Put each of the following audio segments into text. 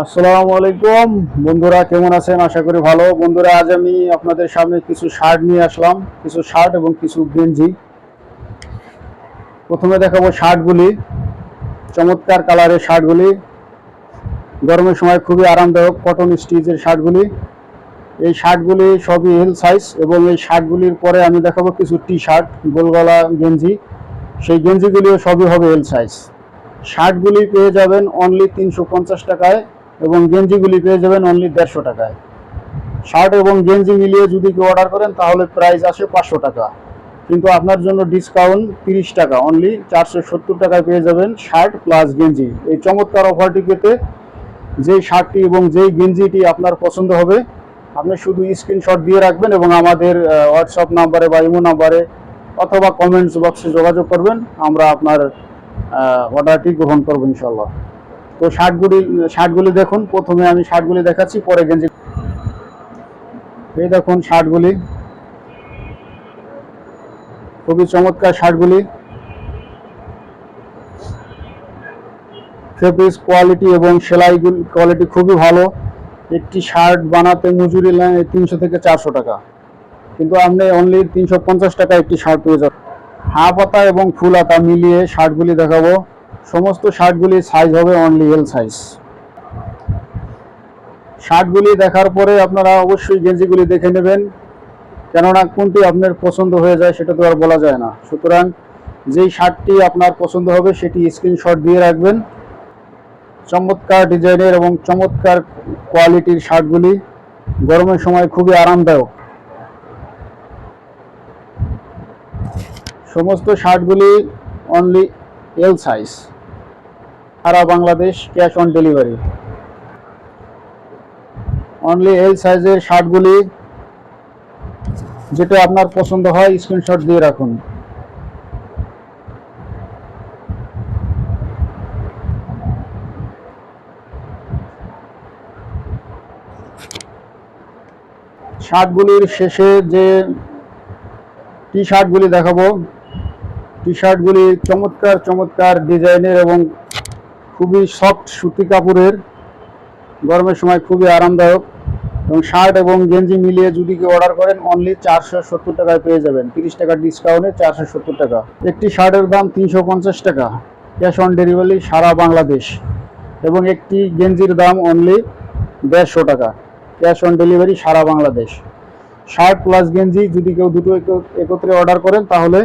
আসসালামু আলাইকুম বন্ধুরা, কেমন আছেন? আশা করি ভালো। বন্ধুরা, আজ আমি আপনাদের সামনে কিছু শার্ট নিয়ে আসলাম, কিছু শার্ট এবং কিছু গেঞ্জি। প্রথমে দেখাবো শার্টগুলি। চমৎকার কালারের শার্টগুলি, গরমের সময় খুবই আরামদায়ক কটন স্টিচের শার্টগুলি। এই শার্টগুলি সবই এল সাইজ এবং এই শার্টগুলির পরে আমি দেখাবো কিছু টি শার্ট, গোলগলা গেঞ্জি। সেই গেঞ্জিগুলিও সবই হবে এল সাইজ। শার্টগুলি পেয়ে যাবেন অনলি 350 টাকায় এবং গেঞ্জিগুলি পেয়ে যাবেন অনলি 150 টাকায়। শার্ট এবং গেঞ্জি মিলিয়ে যদি কেউ অর্ডার করেন তাহলে প্রাইস আসে 500 টাকা, কিন্তু আপনার জন্য ডিসকাউন্ট 30 টাকা, অনলি 470 টাকায় পেয়ে যাবেন শার্ট প্লাস গেঞ্জি। এই চমৎকার অফারটি পেতে যেই শার্টটি এবং যেই গেঞ্জিটি আপনার পছন্দ হবে আপনি শুধু স্ক্রিনশট দিয়ে রাখবেন এবং আমাদের হোয়াটসঅ্যাপ নাম্বারে বা ইমো নাম্বারে অথবা কমেন্টস বক্সে যোগাযোগ করবেন। আমরা আপনার অর্ডারটি গ্রহণ করবো ইনশাল্লাহ। তো শার্টগুলি দেখুন। প্রথমে আমি শার্টগুলি দেখাচ্ছি, পরে গেঞ্জি। এই দেখুন শার্টগুলি, খুবই চমৎকার শার্টগুলি। ফেব্রিক্স কোয়ালিটি এবং সেলাই কোয়ালিটি খুবই ভালো। একটি শার্ট বানাতে মজুরি লাগে 300 থেকে 400 টাকা, কিন্তু আপনি অনলি 350 টাকা একটি শার্ট পেয়ে যাবেন। হাফ হাতা এবং ফুল হাতা মিলিয়ে শার্টগুলি দেখাবো। সমস্ত শার্টগুলি সাইজ হবে অনলি এল সাইজ। শার্টগুলি দেখার পরে আপনারা অবশ্যই গেঞ্জিগুলি দেখে নেবেন, কেননা কোনটি আপনার পছন্দ হয়ে যায় সেটা তো আর বলা যায় না। সুতরাং যেই শার্টটি আপনার পছন্দ হবে সেটি স্ক্রিনশট দিয়ে রাখবেন। চমৎকার ডিজাইনের এবং চমৎকার কোয়ালিটির শার্টগুলি, গরমের সময় খুবই আরামদায়ক। সমস্ত শার্টগুলি অনলি এল সাইজ, সারা Bangladesh cash on delivery. Only L সাইজের শার্টগুলি যেটা আপনার পছন্দ হয় স্ক্রিনশট দিয়ে রাখুন। শার্টগুলির শেষে যে টি শার্টগুলি দেখাবো, টি শার্টগুলি চমৎকার চমৎকার ডিজাইনের এবং খুবই সফট সুতি কাপড়ের, গরমের সময় খুবই আরামদায়ক। এবং শার্ট এবং গেঞ্জি মিলিয়ে যদি কেউ অর্ডার করেন অনলি 470 টাকায় পেয়ে যাবেন, 30 টাকা ডিসকাউন্টে 470 টাকা। একটি শার্টের দাম 350 টাকা, ক্যাশ অন ডেলিভারি সারা বাংলাদেশ। এবং একটি গেঞ্জির দাম অনলি 150 টাকা, ক্যাশ অন ডেলিভারি সারা বাংলাদেশ। শার্ট প্লাস গেঞ্জি যদি কেউ দুটো একত্রে অর্ডার করেন তাহলে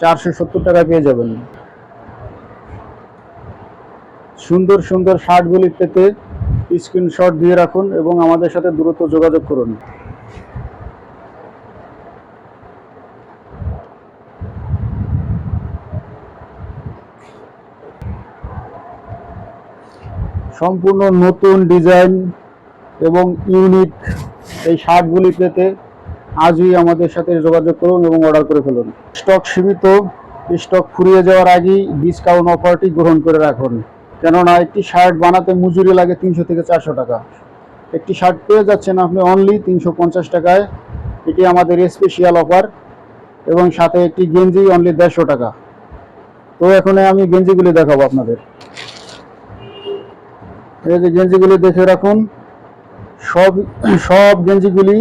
470 টাকা পেয়ে যাবেন। সুন্দর সুন্দর শার্টগুলি পেতে স্ক্রিনশট দিয়ে রাখুন এবং আমাদের সাথে দ্রুত যোগাযোগ করুন। সম্পূর্ণ নতুন ডিজাইন এবং ইউনিক এই শার্টগুলি পেতে আজই আমাদের সাথে যোগাযোগ করুন এবং অর্ডার করে ফেলুন। স্টক সীমিত, স্টক ফুরিয়ে যাওয়ার আগেই ডিসকাউন্ট অফারটি গ্রহণ করে রাখুন, কেননা একটি শার্ট বানাতে মজুরি লাগে 300 থেকে 400 টাকা। একটি শার্ট পেয়ে যাচ্ছেন আপনি অনলি 350 টাকায়, এটি আমাদের স্পেশাল অফার। এবং সাথে একটি গেঞ্জি অনলি 150 টাকা। তো এখন আমি গেঞ্জিগুলি দেখাবো আপনাদের। এই যে গেঞ্জিগুলি দেখে রাখুন, সব সব গেঞ্জিগুলি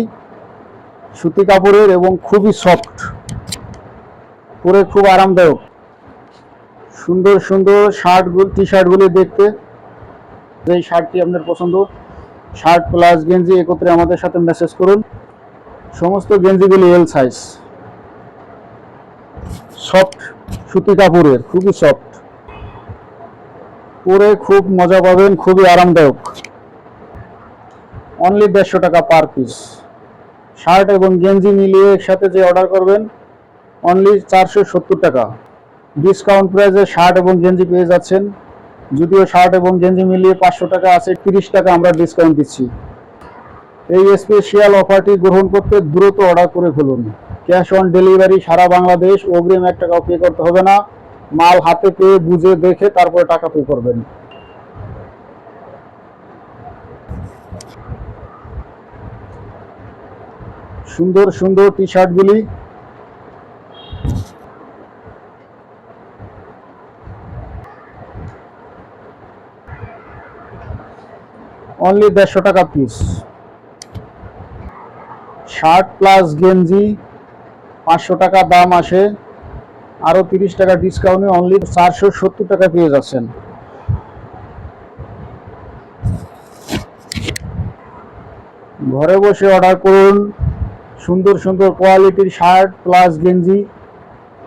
সুতি কাপড়ের এবং খুবই সফট, পরে খুব আরামদায়ক। সুন্দর সুন্দর শার্টগুলি, টি শার্টগুলি দেখতে যেই শার্টটি আপনার পছন্দ, শার্ট প্লাস গেঞ্জি একত্রে আমাদের সাথে মেসেজ করুন। সমস্ত গেঞ্জিগুলি এল সাইজ, সফট সুতি কাপড়ের, খুবই সফট, পরে খুব মজা পাবেন, খুবই আরামদায়ক। অনলি 150 টাকা পার পিস। শার্ট এবং গেঞ্জি মিলিয়ে একসাথে যে অর্ডার করবেন অনলি 470 টাকা। ডিসকাউন্ট প্রাইসে শার্ট এবং গেঞ্জি পেয়ে যাচ্ছেন, যদিও শার্ট এবং গেঞ্জি মিলিয়ে 500 টাকা আছে, 30 টাকা আমরা ডিসকাউন্ট দিচ্ছি। এই স্পেশাল অফারটি গ্রহণ করতে দ্রুত অর্ডার করে ফেলুন। ক্যাশ অন ডেলিভারি সারা বাংলাদেশ, অগ্রিম 1 টাকাও পে করতে হবে না। মাল হাতে পেয়ে বুঝে দেখে তারপরে টাকা পে করবেন। সুন্দর সুন্দর টি শার্টগুলি অনলি 150 টাকা পিস। শার্ট প্লাস গেঞ্জি 500 টাকা দাম আসে, আরো 30 টাকা ডিসকাউন্টে অনলি 470 টাকা পেয়ে যাচ্ছেন। ঘরে বসে অর্ডার করুন সুন্দর সুন্দর কোয়ালিটির শার্ট প্লাস গেঞ্জি,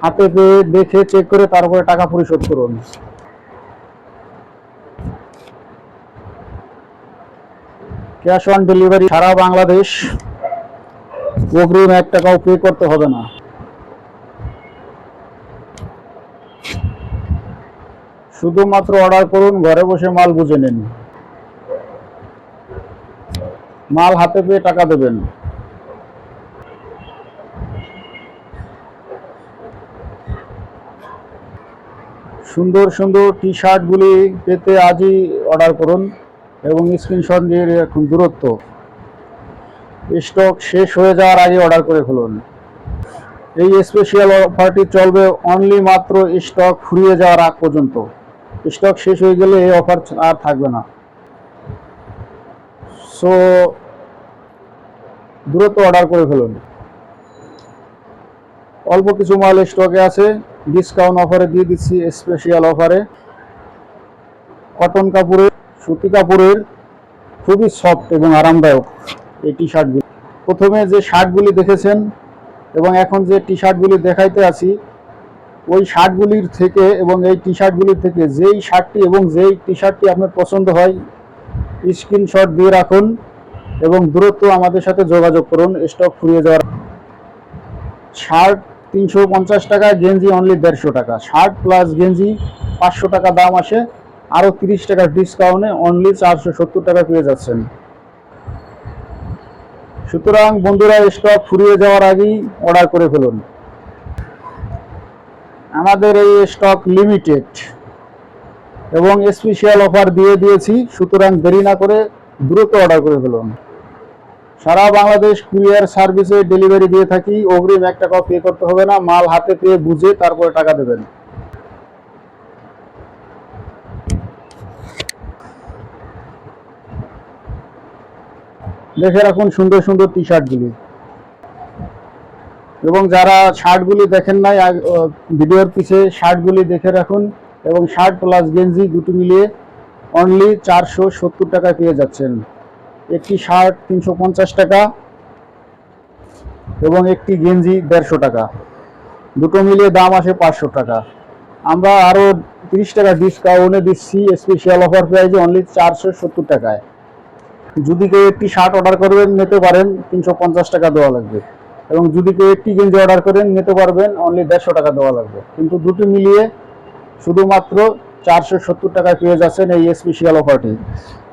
হাতে পেয়ে দেখে চেক করে তারপরে টাকা পরিশোধ করুন। ক্যাশ অন ডেলিভারি সারা বাংলাদেশ, অগ্রিম 1 টাকাও পে করতে হবে না। শুধুমাত্র অর্ডার করুন, ঘরে বসে মাল বুঝে নিন, মাল হাতে পেয়ে টাকা দেবেন। সুন্দর সুন্দর টি শার্টগুলি পেতে আজই অর্ডার করুন এবং স্ক্রিনশট দিয়ে রাখুন। দূরত্ব স্টক শেষ হয়ে যাওয়ার আগে অর্ডার করে ফেলুন। এই স্পেশাল অফারটি চলবে অনলি মাত্র স্টক ফুরিয়ে যাওয়ার আগ পর্যন্ত। স্টক শেষ হয়ে গেলে এই অফার আর থাকবে না। সো দ্রুত অর্ডার করে ফেলুন। অল্প কিছু মাল স্টকে আছে, ডিসকাউন্ট অফারে দিয়ে দিচ্ছি। স্পেশাল অফারে কটন কাপড়ের, সুতি কাপড়ের, খুবই সফট এবং আরামদায়ক এই টি শার্টগুলি। প্রথমে যে শার্টগুলি দেখেছেন এবং এখন যে টি শার্টগুলি দেখাইতে আছি, ওই শার্টগুলির থেকে এবং এই টি শার্টগুলির থেকে যেই শার্টটি এবং যেই টি শার্টটি আপনার পছন্দ হয় স্ক্রিনশট দিয়ে রাখুন এবং দ্রুত আমাদের সাথে যোগাযোগ করুন স্টক ফুরিয়ে যাওয়ার। শার্ট 350 টাকা, গেঞ্জি অনলি 150 টাকা। শার্ট প্লাস গেঞ্জি 500 টাকা দাম আসে, আরও 30 টাকা ডিসকাউন্টে অনলি 470 টাকা পেয়ে যাচ্ছেন। সুতরাং বন্ধুরা, স্টক ফুরিয়ে যাওয়ার আগেই অর্ডার করে ফেলুন। আমাদের এই স্টক লিমিটেড এবং স্পেশাল অফার দিয়ে দিয়েছি, সুতরাং দেরি না করে দ্রুত অর্ডার করে ফেলুন। সারা বাংলাদেশ কুরিয়ার সার্ভিসে ডেলিভারি দিয়ে থাকি, অগ্রিম 1 টাকাও পে করতে হবে না, মাল হাতে পেয়ে বুঝে তারপরে টাকা দেবেন। দেখে রাখুন সুন্দর সুন্দর টি শার্টগুলি, এবং যারা শার্টগুলি দেখেন নাই ভিডিওর পিছে শার্টগুলি দেখে রাখুন এবং শার্ট প্লাস গেঞ্জি দুটো মিলিয়ে অনলি 470 টাকায় পেয়ে যাচ্ছেন। একটি শার্ট 350 টাকা এবং একটি গেঞ্জি 150 টাকা, দুটো মিলিয়ে দাম আসে 500 টাকা। আমরা আরও 30 টাকা ডিসকাউন্টে দিচ্ছি স্পেশাল অফার প্রাইসে অনলি 470 টাকায়। যদি কেউ একটি শার্ট অর্ডার করবেন নিতে পারেন, 350 টাকা দেওয়া লাগবে, এবং যদি কেউ একটি গেঞ্জি অর্ডার করেন নিতে পারবেন অনলি 150 টাকা দেওয়া লাগবে। কিন্তু দুটো মিলিয়ে শুধুমাত্র 470 টাকায় পেয়ে যাচ্ছেন এই স্পেশাল অফারটি।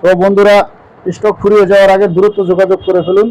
তো বন্ধুরা, স্টক ফুরিয়ে যাওয়ার আগে দ্রুত যোগাযোগ করে ফেলুন।